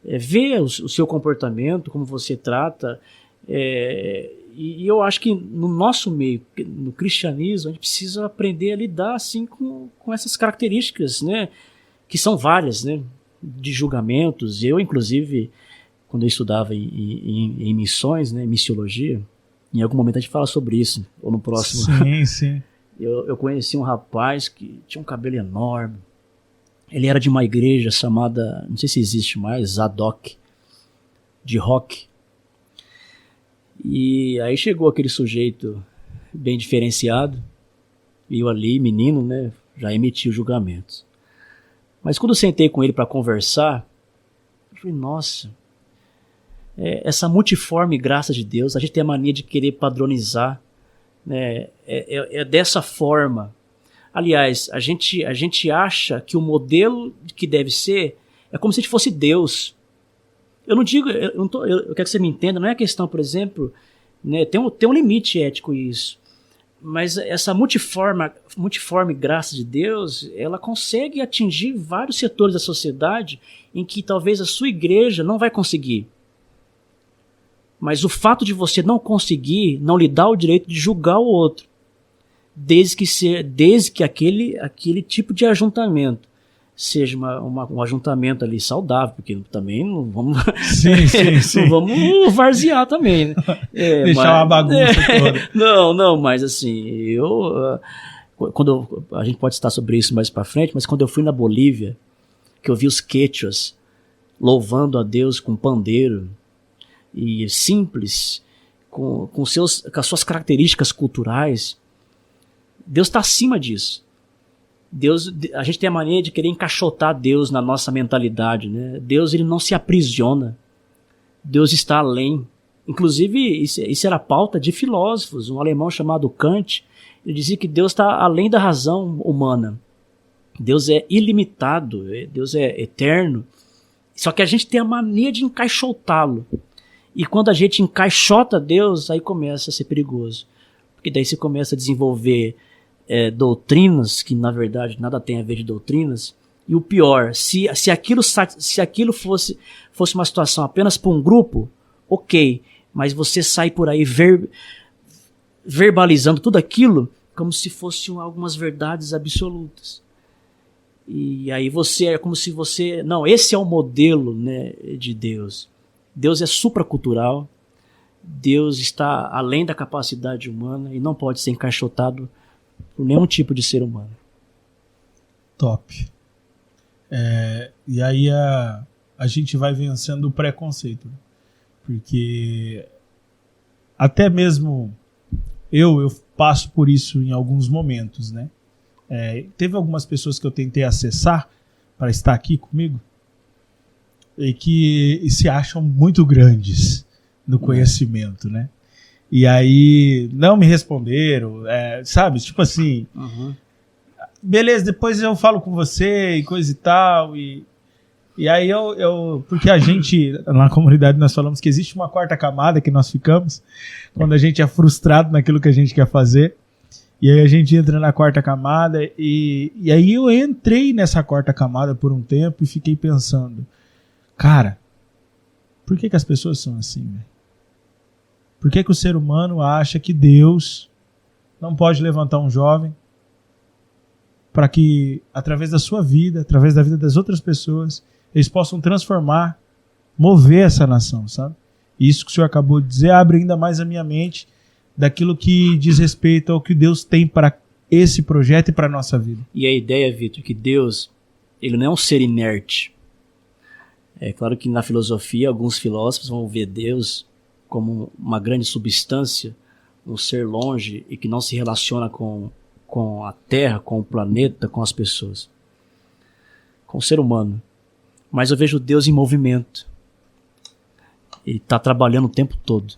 Ver o seu comportamento, como você trata. E eu acho que no nosso meio, no cristianismo, a gente precisa aprender a lidar assim, com essas características, né, que são várias, né, de julgamentos. Eu, inclusive, quando eu estudava em missões, né, missiologia, em algum momento a gente fala sobre isso, ou no próximo. Sim, sim. Eu conheci um rapaz que tinha um cabelo enorme. Ele era de uma igreja chamada, não sei se existe mais, Zadok, de rock. E aí chegou aquele sujeito bem diferenciado, e eu ali, menino, né, já emiti os julgamentos. Mas quando eu sentei com ele para conversar, eu falei, nossa, essa multiforme graça de Deus, a gente tem a mania de querer padronizar, né, dessa forma. Aliás, a gente acha que o modelo que deve ser é como se a gente fosse Deus. Eu não digo, eu quero que você me entenda, não é a questão, por exemplo, né, tem um limite ético isso, mas essa multiforme graça de Deus, ela consegue atingir vários setores da sociedade em que talvez a sua igreja não vai conseguir. Mas o fato de você não conseguir não lhe dá o direito de julgar o outro. Desde que aquele tipo de ajuntamento seja um ajuntamento ali saudável, porque também não vamos, sim. Não vamos varzear também, né? Deixar uma bagunça toda. Não, mas assim, a gente pode citar sobre isso mais para frente, mas quando eu fui na Bolívia, que eu vi os quechuas louvando a Deus com pandeiro, e simples, com as suas características culturais, Deus está acima disso. A gente tem a mania de querer encaixotar Deus na nossa mentalidade, né? Deus, ele não se aprisiona. Deus está além. Inclusive, isso era pauta de filósofos. Um alemão chamado Kant, ele dizia que Deus está além da razão humana. Deus é ilimitado, Deus é eterno. Só que a gente tem a mania de encaixotá-lo. E quando a gente encaixota Deus, aí começa a ser perigoso. Porque daí você começa a desenvolver doutrinas, que na verdade nada tem a ver de doutrinas. E o pior, se aquilo fosse uma situação apenas para um grupo, ok. Mas você sai por aí verbalizando tudo aquilo como se fossem algumas verdades absolutas. E aí é como se você... Não, esse é o modelo, né, de Deus. Deus é supracultural. Deus está além da capacidade humana e não pode ser encaixotado por nenhum tipo de ser humano. Top. E aí a gente vai vencendo o preconceito. Porque até mesmo eu passo por isso em alguns momentos, né? Teve algumas pessoas que eu tentei acessar para estar aqui comigo e que se acham muito grandes no conhecimento, né? E aí não me responderam, sabe? Tipo assim, beleza, depois eu falo com você e coisa e tal. E aí porque a gente, na comunidade, nós falamos que existe uma quarta camada que nós ficamos quando a gente é frustrado naquilo que a gente quer fazer. E aí a gente entra na quarta camada e aí eu entrei nessa quarta camada por um tempo e fiquei pensando, cara, por que as pessoas são assim, velho? Por que o ser humano acha que Deus não pode levantar um jovem para que, através da sua vida, através da vida das outras pessoas, eles possam transformar, mover essa nação, sabe? E isso que o senhor acabou de dizer abre ainda mais a minha mente daquilo que diz respeito ao que Deus tem para esse projeto e para a nossa vida. E a ideia, Vitor, que Deus, ele não é um ser inerte. É claro que na filosofia, alguns filósofos vão ver Deus como uma grande substância, um ser longe e que não se relaciona com a Terra, com o planeta, com as pessoas, com o ser humano. Mas eu vejo Deus em movimento. Ele está trabalhando o tempo todo.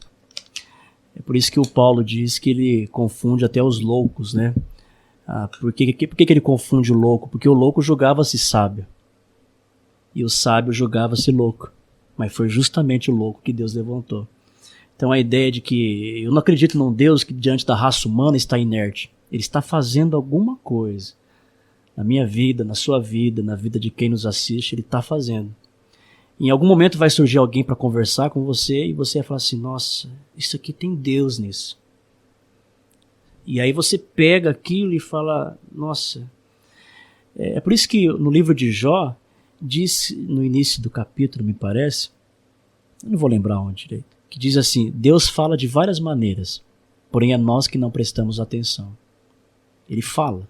É por isso que o Paulo diz que ele confunde até os loucos, né? Por que ele confunde o louco? Porque o louco julgava-se sábio. E o sábio julgava-se louco. Mas foi justamente o louco que Deus levantou. Então a ideia de que eu não acredito num Deus que diante da raça humana está inerte. Ele está fazendo alguma coisa. Na minha vida, na sua vida, na vida de quem nos assiste, ele está fazendo. Em algum momento vai surgir alguém para conversar com você e você vai falar assim, nossa, isso aqui tem Deus nisso. E aí você pega aquilo e fala, nossa. É por isso que no livro de Jó, diz no início do capítulo, me parece, eu não vou lembrar onde direito, que diz assim, Deus fala de várias maneiras, porém é nós que não prestamos atenção. Ele fala,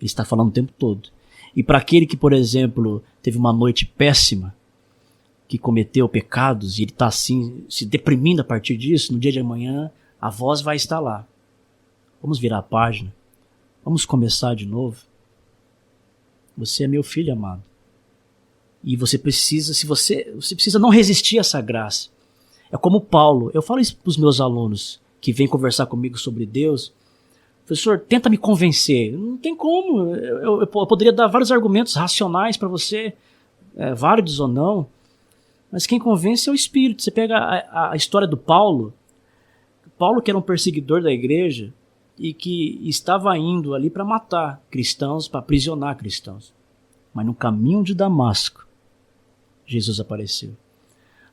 ele está falando o tempo todo. E para aquele que, por exemplo, teve uma noite péssima, que cometeu pecados e ele está assim, se deprimindo a partir disso, no dia de amanhã, a voz vai estar lá. Vamos virar a página. Vamos começar de novo. Você é meu filho amado. E você precisa, você precisa não resistir a essa graça. É como Paulo. Eu falo isso para os meus alunos que vêm conversar comigo sobre Deus. Professor, tenta me convencer. Não tem como. Eu poderia dar vários argumentos racionais para você, válidos ou não. Mas quem convence é o Espírito. Você pega a história do Paulo que era um perseguidor da igreja e que estava indo ali para matar cristãos, para aprisionar cristãos. Mas no caminho de Damasco, Jesus apareceu.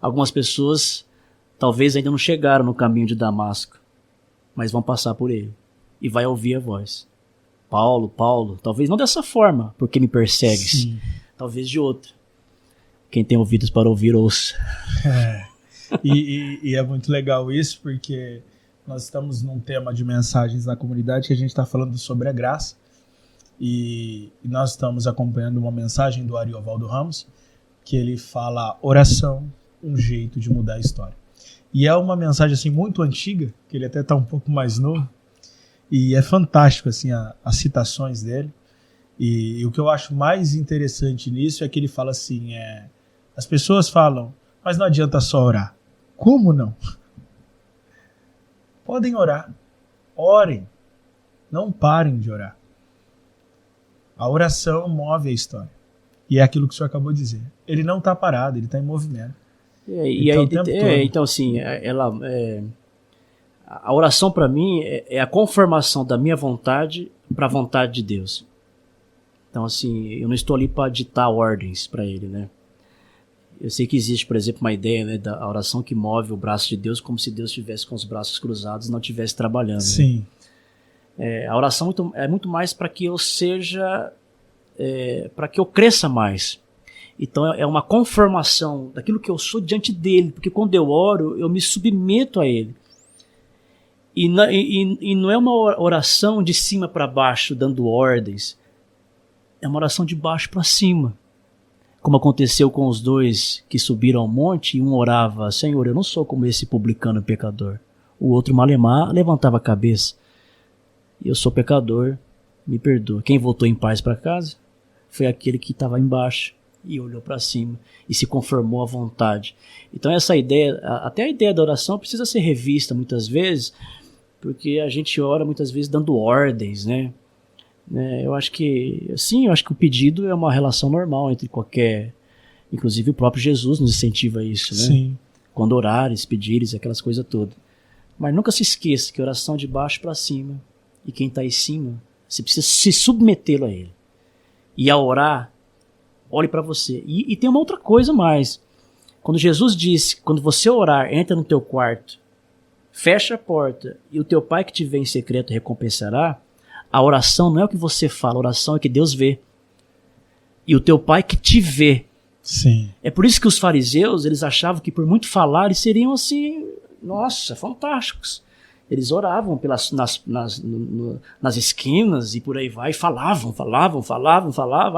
Algumas pessoas talvez ainda não chegaram no caminho de Damasco, mas vão passar por ele e vai ouvir a voz. Paulo, talvez não dessa forma, porque me persegues. Sim. Talvez de outra. Quem tem ouvidos para ouvir, ouça. E é muito legal isso, porque nós estamos num tema de mensagens na comunidade que a gente está falando sobre a graça. E nós estamos acompanhando uma mensagem do Ariovaldo Ramos, que ele fala oração, um jeito de mudar a história. E é uma mensagem assim, muito antiga, que ele até está um pouco mais novo. E é fantástico assim, as citações dele. E o que eu acho mais interessante nisso é que ele fala assim, as pessoas falam, mas não adianta só orar. Como não? Podem orar. Orem. Não parem de orar. A oração move a história. E é aquilo que o senhor acabou de dizer. Ele não está parado, ele está em movimento. Então assim, a oração para mim é a conformação da minha vontade para a vontade de Deus. Então assim, eu não estou ali para ditar ordens para ele, né? Eu sei que existe, por exemplo, uma ideia, né, da oração que move o braço de Deus como se Deus estivesse com os braços cruzados e não estivesse trabalhando. Sim. Né? A oração é muito mais para que eu seja, para que eu cresça mais. Então é uma conformação daquilo que eu sou diante dele, porque quando eu oro, eu me submeto a ele. E não é uma oração de cima para baixo, dando ordens. É uma oração de baixo para cima. Como aconteceu com os dois que subiram ao monte, e um orava, Senhor, eu não sou como esse publicano pecador. O outro, malemar, levantava a cabeça. eu sou pecador, me perdoa. Quem voltou em paz para casa foi aquele que estava embaixo e olhou para cima e se conformou à vontade. Então essa ideia, até a ideia da oração precisa ser revista muitas vezes, porque a gente ora muitas vezes dando ordens, né? Eu acho que, sim, eu acho que o pedido é uma relação normal entre qualquer... Inclusive o próprio Jesus nos incentiva a isso, né? Sim. Quando orares, pedires, aquelas coisas todas. Mas nunca se esqueça que oração de baixo para cima, e quem está em cima, você precisa se submetê-lo a ele. E ao orar, olhe para você. E tem uma outra coisa mais. Quando Jesus disse, quando você orar, entra no teu quarto, fecha a porta, e o teu pai que te vê em secreto recompensará, a oração não é o que você fala, a oração é que Deus vê. E o teu pai que te vê. Sim. É por isso que os fariseus, eles achavam que por muito falar, eles seriam assim, nossa, fantásticos. Eles oravam nas esquinas e por aí vai, falavam,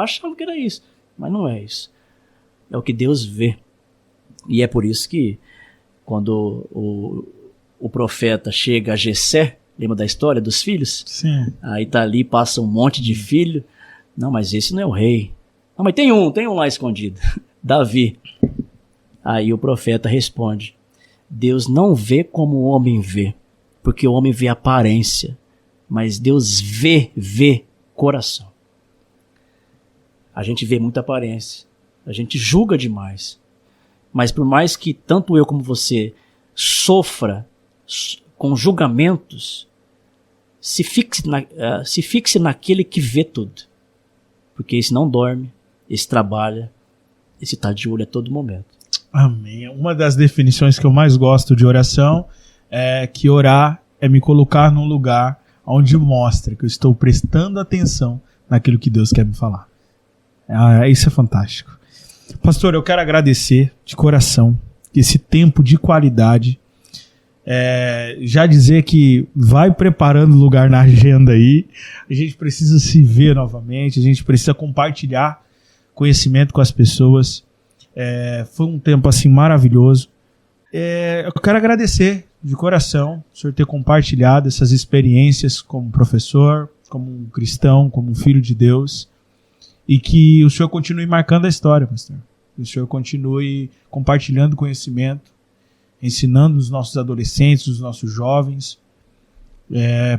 achavam que era isso. Mas não é isso. É o que Deus vê. E é por isso que quando o profeta chega a Jessé, lembra da história dos filhos? Sim. Aí tá ali, passa um monte de filho. Não, mas esse não é o rei. Não, mas tem um lá escondido. Davi. Aí o profeta responde: Deus não vê como o homem vê, porque o homem vê aparência, mas Deus vê coração. A gente vê muita aparência, a gente julga demais, mas por mais que tanto eu como você sofra com julgamentos, se fixe naquele que vê tudo, porque esse não dorme, esse trabalha, esse está de olho a todo momento. Amém. Uma das definições que eu mais gosto de oração é que orar é me colocar num lugar onde mostra que eu estou prestando atenção naquilo que Deus quer me falar. Isso é fantástico. Pastor, eu quero agradecer de coração esse tempo de qualidade. Já dizer que vai preparando lugar na agenda aí. A gente precisa se ver novamente, a gente precisa compartilhar conhecimento com as pessoas. Foi um tempo assim maravilhoso. Eu quero agradecer de coração o senhor ter compartilhado essas experiências como professor, como um cristão, como um filho de Deus, e que o senhor continue marcando a história, pastor. Que o senhor continue compartilhando conhecimento, ensinando os nossos adolescentes, os nossos jovens,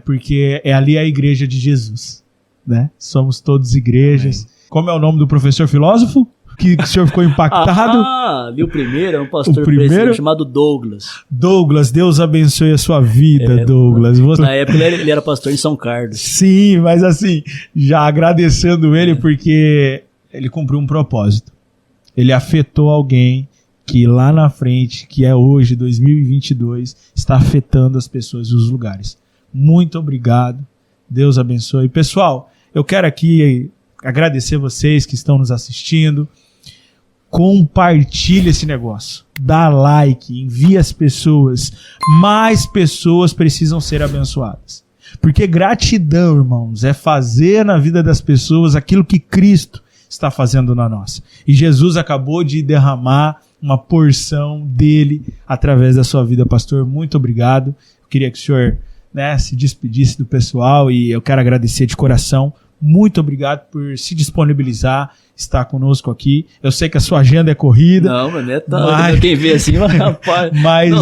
porque é ali a igreja de Jesus, né? Somos todos igrejas. Amém. Como é o nome do professor filósofo? Que o senhor ficou impactado? Ali o primeiro é um pastor presidente chamado Douglas. Douglas, Deus abençoe a sua vida, Douglas. Na época ele era pastor em São Carlos. Sim, mas assim, já agradecendo ele porque ele cumpriu um propósito. Ele afetou alguém que lá na frente, que é hoje, 2022, está afetando as pessoas e os lugares. Muito obrigado. Deus abençoe. Pessoal, eu quero aqui agradecer vocês que estão nos assistindo. Compartilhe esse negócio, dá like, envia as pessoas. Mais pessoas precisam ser abençoadas, porque gratidão, irmãos, é fazer na vida das pessoas aquilo que Cristo está fazendo na nossa. E Jesus acabou de derramar uma porção dele através da sua vida, pastor. Muito obrigado. Eu queria que o senhor, se despedisse do pessoal, e eu quero agradecer de coração. Muito obrigado por se disponibilizar, estar conosco aqui. Eu sei que a sua agenda é corrida. Não, mas quem vê assim, rapaz. Mas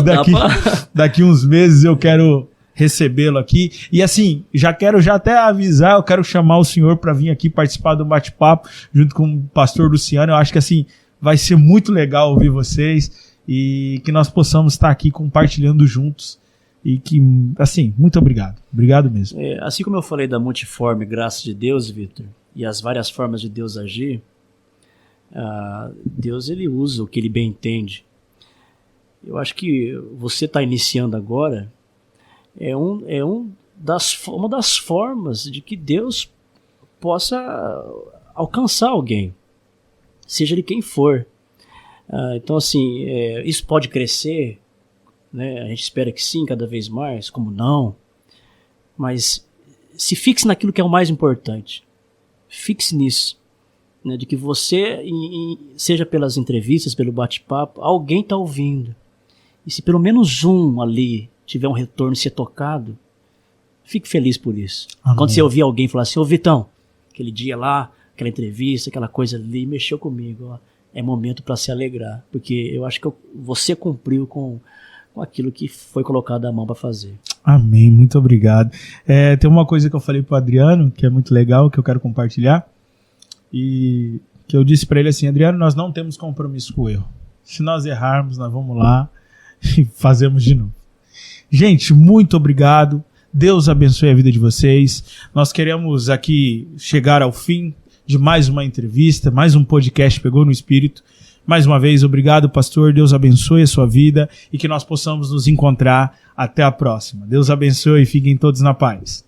daqui uns meses eu quero recebê-lo aqui. E assim, já quero até avisar, eu quero chamar o senhor para vir aqui participar do bate-papo junto com o pastor Luciano. Eu acho que assim, vai ser muito legal ouvir vocês e que nós possamos estar aqui compartilhando juntos. E que, assim, muito obrigado. Obrigado mesmo. Assim como eu falei da multiforme graça de Deus, Vitor, e as várias formas de Deus agir, Deus ele usa o que ele bem entende. Eu acho que você está iniciando agora uma das formas de que Deus possa alcançar alguém, seja ele quem for. Então, assim, isso pode crescer, né? A gente espera que sim, cada vez mais, como não. Mas se fixe naquilo que é o mais importante. Fixe nisso. Né? De que você, seja pelas entrevistas, pelo bate-papo, alguém está ouvindo. E se pelo menos um ali tiver um retorno e ser tocado, Fique feliz por isso. Amém. Quando você ouvir alguém falar assim, ô Vitão, aquele dia lá, aquela entrevista, aquela coisa ali, mexeu comigo, ó, é momento para se alegrar, porque eu acho que você cumpriu com aquilo que foi colocado à mão para fazer. Amém, muito obrigado. Tem uma coisa que eu falei pro Adriano, que é muito legal, que eu quero compartilhar, e que eu disse para ele assim, Adriano, nós não temos compromisso com o erro. Se nós errarmos, nós vamos lá e fazemos de novo. Gente, muito obrigado. Deus abençoe a vida de vocês. Nós queremos aqui chegar ao fim de mais uma entrevista, mais um podcast Pegou no Espírito. Mais uma vez, obrigado, pastor. Deus abençoe a sua vida e que nós possamos nos encontrar. Até a próxima. Deus abençoe e fiquem todos na paz.